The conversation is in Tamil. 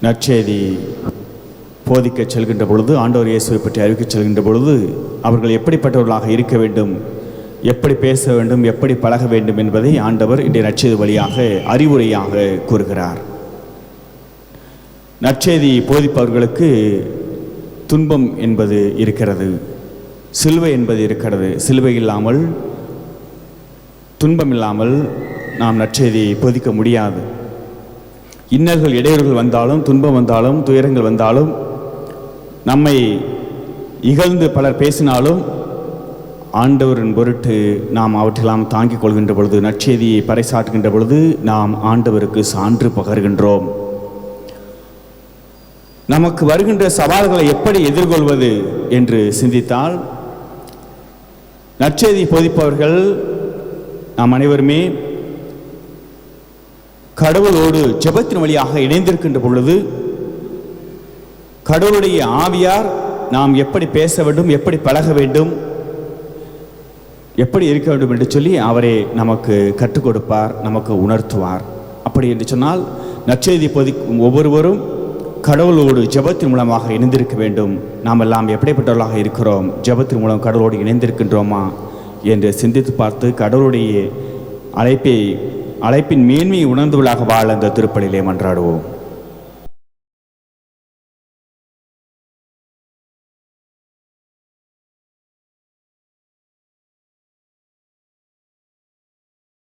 நற்செய்தி போதிக்க செல்கின்ற பொழுது, ஆண்டவர் இயேசுவை பற்றி அறிவிக்கச் செல்கின்ற பொழுது அவர்கள் எப்படிப்பட்டவர்களாக இருக்க வேண்டும், எப்படி பேச வேண்டும், எப்படி பழக வேண்டும் என்பதை ஆண்டவர் இன்றைய நற்செய்தி வழியாக அறிவுரையாக கூறுகிறார். நற்செய்தி போதிப்பவர்களுக்கு துன்பம் என்பது இருக்கிறது, சிலுவை என்பது இருக்கிறது. சிலுவை இல்லாமல், துன்பம் இல்லாமல் நாம் நற்செய்தி போதிக்க முடியாது. இன்னல்கள் இடையூறுகள் வந்தாலும், துன்பம் வந்தாலும், துயரங்கள் வந்தாலும், நம்மை இகழ்ந்து பலர் பேசினாலும் ஆண்டவரின் பொருட்டு நாம் அவற்றெல்லாம் தாங்கிக் கொள்கின்ற பொழுது, நற்செய்தியை பறைசாற்றுகின்ற பொழுது நாம் ஆண்டவருக்கு சான்று பகர்கின்றோம். நமக்கு வருகின்ற சவால்களை எப்படி எதிர்கொள்வது என்று சிந்தித்தால், நற்செய்தி போதிப்பவர்கள் நாம் அனைவருமே கடவுளோடு ஜெபத்தின் வழியாக இணைந்திருக்கின்ற பொழுது, கடவுளுடைய ஆவியார் நாம் எப்படி பேச வேண்டும், எப்படி பழக வேண்டும், எப்படி இருக்க வேண்டும் என்று சொல்லி அவரே நமக்கு கற்றுக் கொடுப்பார், நமக்கு உணர்த்துவார். அப்படி என்று சொன்னால் நற்செய்தி போதிக்கும் ஒவ்வொருவரும் கடவுளோடு ஜெபத்தின் மூலமாக இணைந்திருக்க வேண்டும். நாம் எல்லாம் எப்படிப்பட்டவர்களாக இருக்கிறோம், ஜெபத்தின் மூலம் கடவுளோடு இணைந்திருக்கின்றோமா என்று சிந்தித்து பார்த்து கடவுளுடைய அழைப்பின் மேன்மையை உணர்ந்தவர்களாக வாழ அந்த திருப்பலியிலே மன்றாடுவோம்.